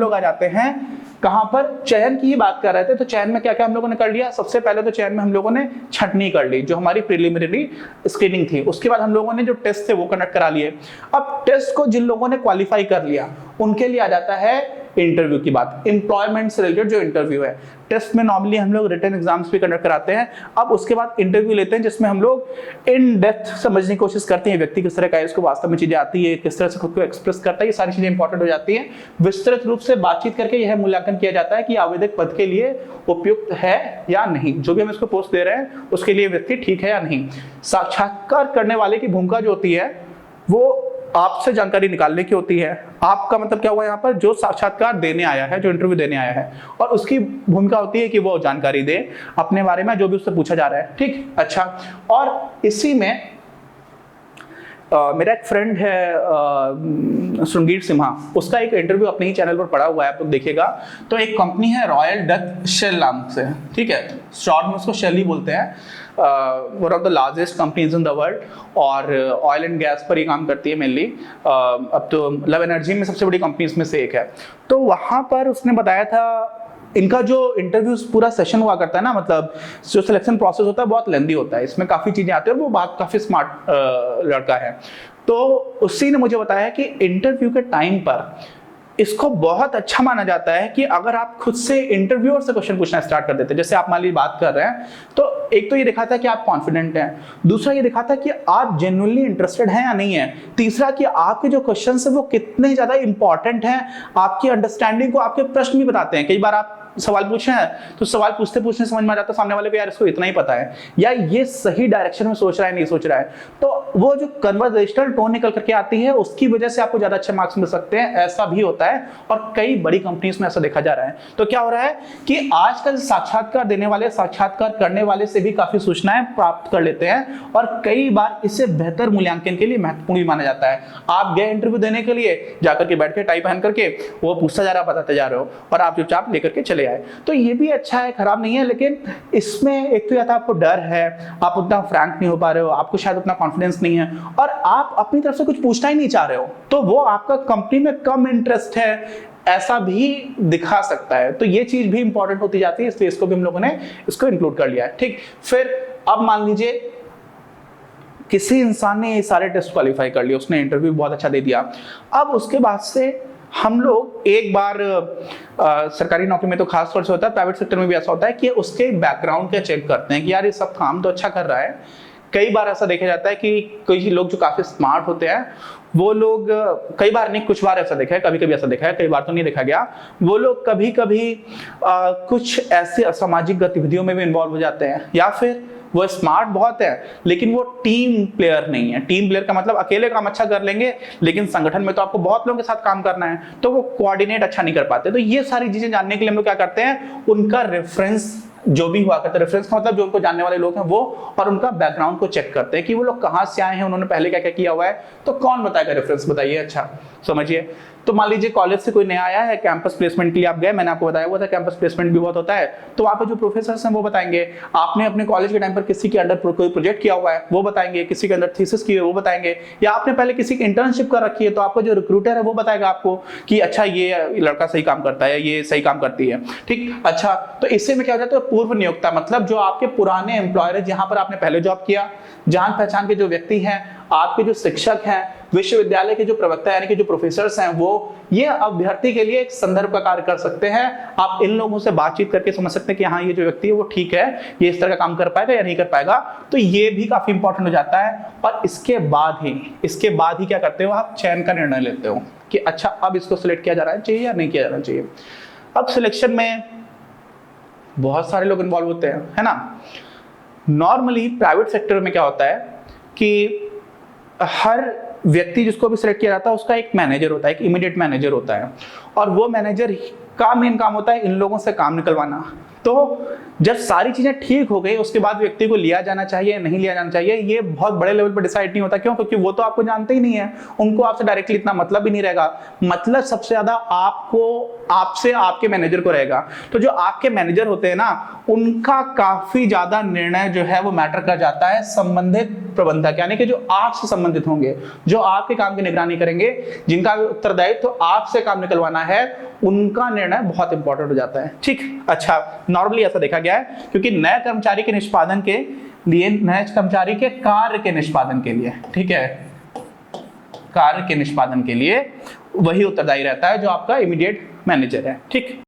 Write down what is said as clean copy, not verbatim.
लोग आ जाते हैं कहां पर, चयन की ही बात कर रहे थे। तो चयन में क्या क्या हम लोगों ने कर लिया, सबसे पहले तो चयन में हम लोगों ने छंटनी कर ली, जो हमारी प्रिलिमिनरी स्क्रीनिंग थी। उसके बाद हम लोगों ने जो टेस्ट थे वो कंडक्ट करा लिए। अब टेस्ट को जिन लोगों ने क्वालिफाई कर लिया उनके लिए आ जाता है इंटरव्यू की बात, एम्प्लॉयमेंट से रिलेटेड जो इंटरव्यू है। टेस्ट में नॉर्मली हम लोग रिटन एग्जाम्स भी कंडक्ट कराते हैं। अब उसके बाद इंटरव्यू लेते हैं जिसमें हम लोग इन डेप्थ समझने की कोशिश करते हैं व्यक्ति किस तरह का है, इसको वास्तव में चीजें आती है, किस तरह से खुद को एक्सप्रेस करता है, ये सारी चीजें इंपॉर्टेंट हो जाती हैं। विस्तृत रूप से बातचीत करके यह मूल्यांकन किया जाता है कि आवेदक पद के लिए उपयुक्त है या नहीं, जो भी हम इसको पोस्ट दे रहे हैं उसके लिए व्यक्ति ठीक है या नहीं। साक्षात्कार करने वाले की भूमिका जो होती है वो आपसे जानकारी निकालने की होती है। आपका मतलब क्या हुआ यहाँ पर, जो साक्षात्कार देने आया है, जो इंटरव्यू देने आया है, और उसकी भूमिका होती है कि वो जानकारी दे अपने बारे में जो भी उससे पूछा जा रहा है। ठीक, अच्छा। और इसी में मेरा एक फ्रेंड है श्रृंगीर सिम्हा, उसका एक इंटरव्यू अपने ही चैनल पर पड़ा हुआ है, आप लोग देखिएगा। तो एक कंपनी है रॉयल डच शेल नाम से, ठीक है, शॉर्ट में उसको शेल ही बोलते हैं। One of the largest companies in the world, और ऑयल एंड गैस पर ही काम करती है मेनली। अब तो लव एनर्जी में सबसे बड़ी कंपनीज में से एक है। तो वहाँ पर उसने बताया था, इनका जो इंटरव्यूज पूरा सेशन हुआ करता है ना, मतलब जो सिलेक्शन प्रोसेस होता है बहुत लेंदी होता है, इसमें काफी चीजें आती है, और वो बात काफी स्मार्ट लड़का है। तो उसी ने मुझे बताया कि इंटरव्यू के टाइम पर इसको बहुत अच्छा माना जाता है कि अगर आप खुद से इंटरव्यूअर से क्वेश्चन पूछना स्टार्ट कर देते हैं, जैसे आप मान लीजिए बात कर रहे हैं, तो एक तो ये दिखाता है कि आप कॉन्फिडेंट हैं, दूसरा ये दिखाता है कि आप जेन्युइनली इंटरेस्टेड हैं या नहीं है, तीसरा कि आपके जो क्वेश्चंस है वो कितने ज्यादा इंपॉर्टेंट हैं, आपकी अंडरस्टैंडिंग को आपके प्रश्न भी बताते हैं। कई बार आप सवाल पूछे हैं तो सवाल पूछते पूछते समझ में आ जाता है सामने वाले को, यार इसको इतना ही पता है, या ये सही डायरेक्शन में सोच रहा है नहीं सोच रहा है। तो वो जो कन्वर्सेशनल टोन निकल करके आती है उसकी वजह से आपको ज्यादा अच्छे मार्क्स मिल सकते हैं, ऐसा भी होता है, और कई बड़ी कंपनीज में ऐसा देखा जा रहा है। तो क्या हो रहा है कि आजकल साक्षात्कार देने वाले साक्षात्कार करने वाले से भी काफी सूचनाएं प्राप्त कर लेते हैं, और कई बार इसे बेहतर मूल्यांकन के लिए महत्वपूर्ण भी माना जाता है। आप गए इंटरव्यू देने के लिए, जाकर के बैठ के टाई पहन करके वो पूछता जा रहा, बताते जा रहे हो, और आप चुपचाप लेकर के चले आए, तो ये भी अच्छा है, खराब नहीं है। लेकिन इसमें एक तो या तो आपको डर है, आप उतना फ्रैंक नहीं हो पा रहे हो, आपको शायद उतना कॉन्फिडेंस नहीं है, और आप अपनी तरफ से कुछ पूछना ही नहीं चाह रहे हो, तो वो आपका कंपनी में कम इंटरेस्ट है, ऐसा भी दिखा सकता है। तो ये चीज भी इंपॉर्टेंट होती जाती है, इसलिए इसको भी हम लोगों ने इसको इंक्लूड कर लिया है। ठीक, फिर अब मान लीजिए किसी इंसान ने ये सारे टेस्ट क्वालिफाई कर लिए, उसने इंटरव्यू बहुत अच्छा दे दिया। अब उसके बाद से हम लोग एक बार सरकारी नौकरी में तो खास तौर से होता है, प्राइवेट सेक्टर में भी ऐसा होता है कि उसके बैकग्राउंड का चेक करते हैं कि यार ये सब काम तो अच्छा कर रहा है। कई बार ऐसा देखा जाता है कि कई लोग जो काफी स्मार्ट होते हैं वो लोग, कई बार नहीं कुछ बार ऐसा देखा है, कभी कभी ऐसा देखा है, कई बार तो नहीं देखा गया, वो लोग कभी कभी कुछ ऐसे असामाजिक गतिविधियों में भी इन्वॉल्व हो जाते हैं, या फिर वो स्मार्ट बहुत है लेकिन वो टीम प्लेयर नहीं है। टीम प्लेयर का मतलब अकेले काम अच्छा कर लेंगे, लेकिन संगठन में तो आपको बहुत लोगों के साथ काम करना है, तो वो कोऑर्डिनेट अच्छा नहीं कर पाते। तो ये सारी चीजें जानने के लिए हम लोग क्या करते हैं, उनका रेफरेंस जो भी हुआ करता है, रेफरेंस का मतलब जो उनको जानने वाले लोग हैं वो, और उनका बैकग्राउंड को चेक करते हैं कि वो लोग कहाँ से आए हैं, उन्होंने पहले क्या क्या किया हुआ है। तो कौन बताएगा, रेफरेंस बताइए। अच्छा समझिए, तो मान लीजिए कॉलेज से कोई नया आया है, कैंपस प्लेसमेंट के लिए आप गए, मैंने आपको बताया हुआ था कैंपस प्लेसमेंट भी बहुत होता है, तो वहाँ पे जो प्रोफेसर हैं वो बताएंगे, आपने अपने कॉलेज के टाइम पर किसी के अंडर कोई प्रोजेक्ट किया हुआ है वो बताएंगे, किसी के अंदर थीसिस की है वो बताएंगे, या आपने पहले किसी की इंटर्नशिप कर रखी है तो आपका जो रिक्रूटर है वो बताएगा आपको कि अच्छा ये लड़का सही काम करता है, ये सही काम करती है। ठीक, अच्छा, तो इससे में क्या हो जाता है, पूर्व नियोक्ता, मतलब जो आपके पुराने एम्प्लॉयर है, जहां पर आपने पहले जॉब किया, जान पहचान के जो व्यक्ति हैं, आपके जो शिक्षक हैं, विश्वविद्यालय के जो प्रवक्ता यानी कि जो प्रोफेसर्स हैं, वो ये अभ्यर्थी के लिए एक संदर्भ का कार्य कर सकते हैं। आप इन लोगों से बातचीत करके समझ सकते हैं कि हाँ ये जो व्यक्ति है वो ठीक है, ये इस तरह का काम कर पाएगा या नहीं कर पाएगा। तो ये भी काफी इंपॉर्टेंट हो जाता है। और इसके बाद ही क्या करते हो, आप चयन का निर्णय लेते हो कि अच्छा अब इसको सिलेक्ट किया जा रहा है चाहिए या नहीं किया जाना चाहिए। अब सिलेक्शन में बहुत सारे लोग इन्वॉल्व होते हैं, है ना। नॉर्मली प्राइवेट सेक्टर में क्या होता है कि हर व्यक्ति जिसको भी सिलेक्ट किया जाता है उसका एक मैनेजर होता है, एक इमीडिएट मैनेजर होता है, और वो मैनेजर का मेन काम होता है इन लोगों से काम निकलवाना, तो जब सारी चीजें ठीक हो गई उसके बाद व्यक्ति को लिया जाना चाहिए नहीं लिया जाना चाहिए, ये बहुत बड़े लेवल पर डिसाइड नहीं होता। क्यों? क्योंकि वो तो आपको जानते ही नहीं है, उनको आपसे डायरेक्टली इतना मतलब भी नहीं रहेगा। मतलब सबसे ज्यादा आपसे आपके मैनेजर को रहेगा। तो जो आपके मैनेजर होते हैं ना, उनका काफी ज्यादा निर्णय जो है वो मैटर कर जाता है संबंधित प्रबंधक, यानी कि जो आपसे संबंधित होंगे, जो आपके काम की निगरानी करेंगे, जिनका उत्तरदायित्व तो आपसे काम निकलवाना है, उनका निर्णय बहुत इंपॉर्टेंट हो जाता है। ठीक, अच्छा, नॉर्मली ऐसा देखा गया है, क्योंकि नए कर्मचारी के निष्पादन के लिए, नए कर्मचारी के कार्य के निष्पादन के लिए, ठीक है, कार्य के निष्पादन के लिए वही उत्तरदायी रहता है जो आपका इमीडिएट मैनेजर है। ठीक।